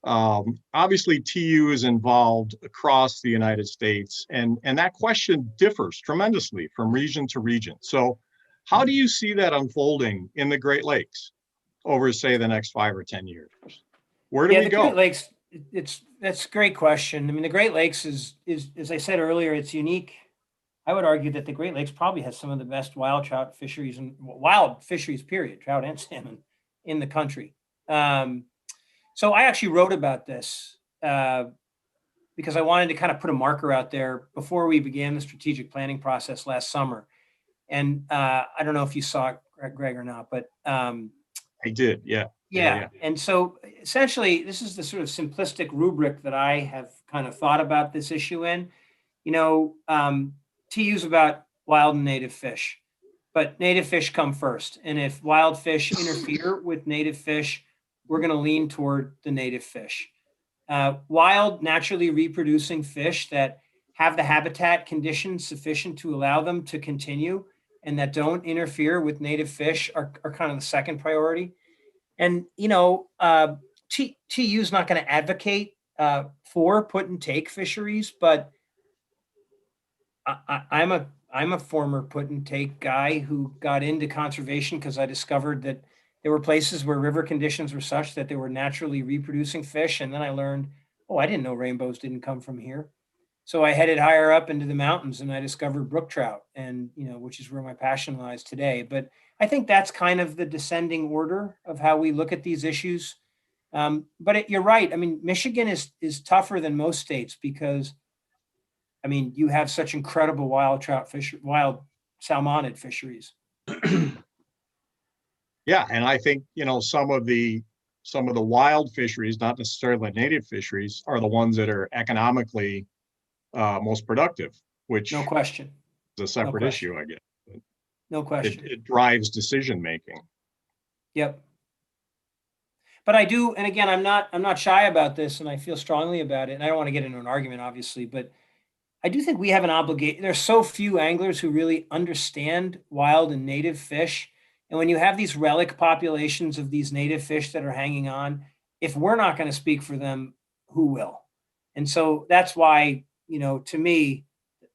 Obviously, TU is involved across the United States, and that question differs tremendously from region to region. So how do you see that unfolding in the Great Lakes over, say, the next 5 or 10 years? Where do we the go? Great Lakes, that's a great question. I mean, the Great Lakes is, as I said earlier, it's unique. I would argue that the Great Lakes probably has some of the best wild trout fisheries and wild fisheries, period, trout and salmon in the country. So I actually wrote about this because I wanted to kind of put a marker out there before we began the strategic planning process last summer. And I don't know if you saw it, Greg, or not, but I did, yeah. yeah. And so essentially, this is the sort of simplistic rubric that I have kind of thought about this issue in. You know, TU's about wild and native fish, but native fish come first. And if wild fish interfere with native fish, we're going to lean toward the native fish. Wild, naturally reproducing fish that have the habitat conditions sufficient to allow them to continue and that don't interfere with native fish are kind of the second priority. And, you know, TU is not going to advocate for put and take fisheries, but I'm a former put and take guy who got into conservation because I discovered that there were places where river conditions were such that they were naturally reproducing fish. And then I learned, oh, I didn't know rainbows didn't come from here. So I headed higher up into the mountains and I discovered brook trout, and, you know, which is where my passion lies today. But I think that's kind of the descending order of how we look at these issues. But you're right. I mean, Michigan is tougher than most states because, I mean, you have such incredible wild trout fish, wild salmonid fisheries. Yeah, and I think, you know, some of the wild fisheries, not necessarily native fisheries, are the ones that are economically most productive, which No question. is a separate issue, I guess. No question. It drives decision making. Yep. But I do, and again, I'm not shy about this, and I feel strongly about it. And I don't want to get into an argument, obviously, but I do think we have an obligation. There's so few anglers who really understand wild and native fish. And when you have these relic populations of these native fish that are hanging on, if we're not going to speak for them, who will? And so that's why, you know, to me,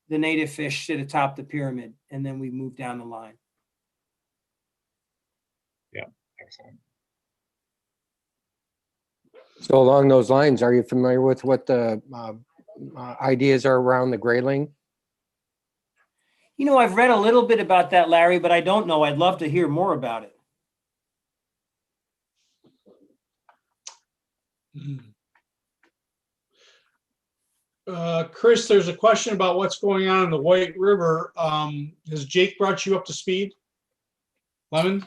the native fish sit atop the pyramid, and then we move down the line. Yeah, excellent. So along those lines, are you familiar with what the ideas are around the grayling? You know, I've read a little bit about that, Larry, but I don't know. I'd love to hear more about it. Chris, there's a question about what's going on in the White River. Has Jake brought you up to speed? Lemon?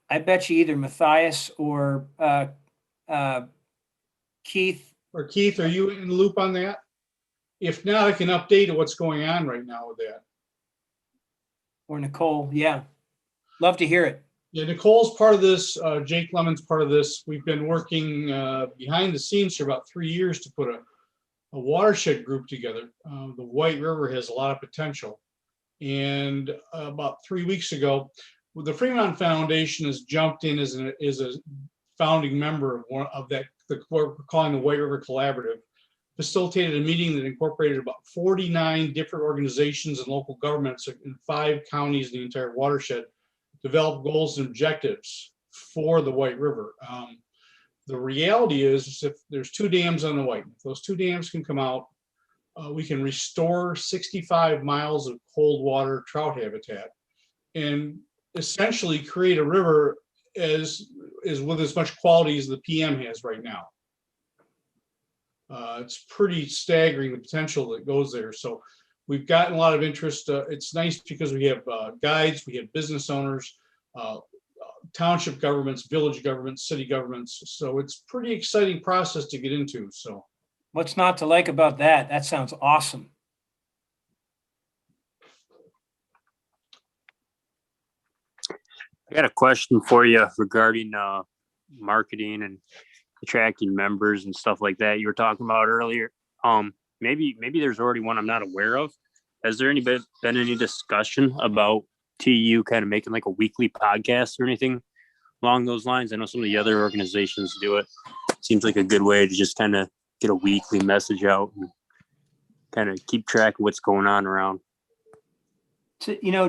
I bet you either Matthias or Keith. Or Keith, are you in the loop on that? If not, I can update of what's going on right now with that. Or Nicole. Yeah. Love to hear it. Yeah, Nicole's part of this. Jake Lemon's part of this. We've been working behind the scenes for about 3 years to put a watershed group together. The White River has a lot of potential. And about 3 weeks ago, the Fremont Foundation has jumped in as a founding member of one of that, what we're calling the White River Collaborative, facilitated a meeting that incorporated about 49 different organizations and local governments in 5 counties in the entire watershed, develop goals and objectives for the White River. The reality is if there's 2 dams on the White, if those 2 dams can come out, we can restore 65 miles of cold water trout habitat and essentially create a river as with as much quality as the PM has right now. It's pretty staggering the potential that goes there. So we've gotten a lot of interest. It's nice because we have guides, we have business owners, township governments, village governments, city governments. So it's pretty exciting process to get into. So What's not to like about that? That sounds awesome. I got a question for you regarding marketing and attracting members and stuff like that you were talking about earlier. Maybe there's already one I'm not aware of. Has there been any discussion about TU kind of making like a weekly podcast or anything along those lines? I know some of the other organizations do it. Seems like a good way to just kind of get a weekly message out and kind of keep track of what's going on around.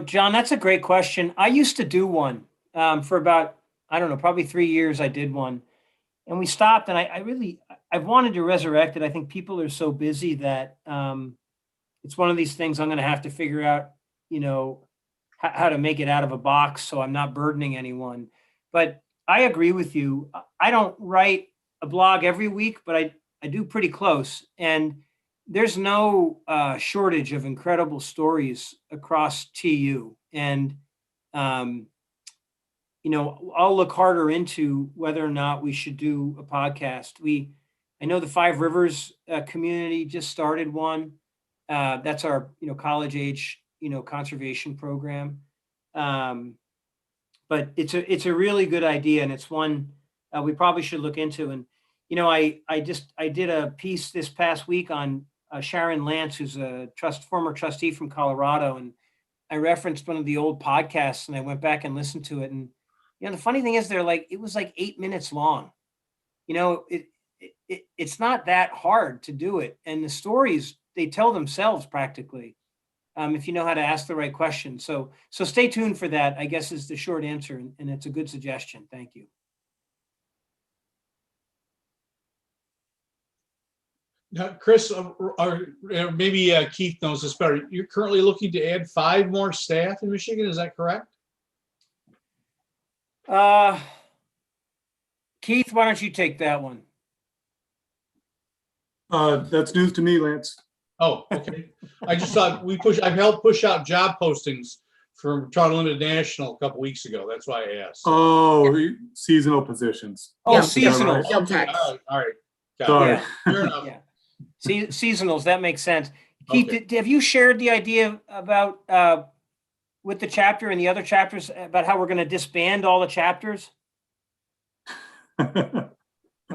John, that's a great question. I used to do one for about, I don't know, probably 3 years. I did one and we stopped, and I've wanted to resurrect it. I think people are so busy that it's one of these things I'm going to have to figure out, how to make it out of a box so I'm not burdening anyone. But I agree with you. I don't write a blog every week, but I do pretty close. And there's no shortage of incredible stories across TU. And, I'll look harder into whether or not we should do a podcast. I know the Five Rivers community just started one. That's our, college age, conservation program. But it's a really good idea, and it's one we probably should look into. And, I did a piece this past week on Sharon Lance, who's a former trustee from Colorado. And I referenced one of the old podcasts, and I went back and listened to it. And, the funny thing is it was like 8 minutes long. It's not that hard to do it. And the stories, they tell themselves practically, if you know how to ask the right questions. So stay tuned for that, I guess, is the short answer. And it's a good suggestion. Thank you. now, Chris, or maybe Keith knows this better. You're currently looking to add 5 more staff in Michigan. Is that correct? Keith, why don't you take that one? That's news to me, Lance. Oh, okay. I just thought I've helped push out job postings from Trout Unlimited National a couple weeks ago. That's why I asked. Oh, seasonal positions. Oh, Yeah. seasonal. Right. Field techs. All right. Got it. Sorry. Fair enough. Yeah. Seasonals, that makes sense. Keith, Okay. have you shared the idea about with the chapter and the other chapters about how we're going to disband all the chapters? I'm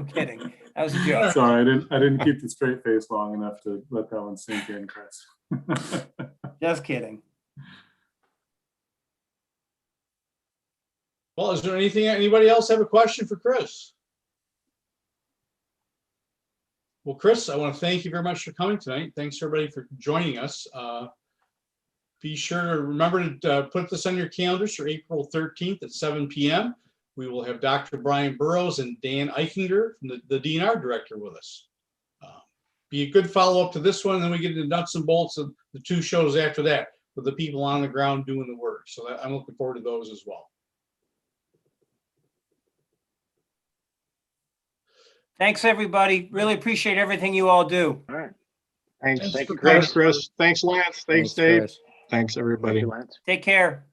kidding. That was a joke. Sorry, I didn't keep the straight face long enough to let that one sink in, Chris. Just kidding. Well, is there anybody else have a question for Chris? Well, Chris, I want to thank you very much for coming tonight. Thanks everybody for joining us. Be sure to remember to put this on your calendars for April 13th at 7 p.m. We will have Dr. Brian Burrows and Dan Eichinger, from the DNR director, with us. Be a good follow-up to this one, and then we get into nuts and bolts of the 2 shows after that with the people on the ground doing the work. So I'm looking forward to those as well. Thanks, everybody. Really appreciate everything you all do. All right. Thanks, Thank you, thanks, Chris. Chris. Thanks, Lance. Thanks, Dave. Chris. Thanks, everybody. Thank you, Lance. Take care.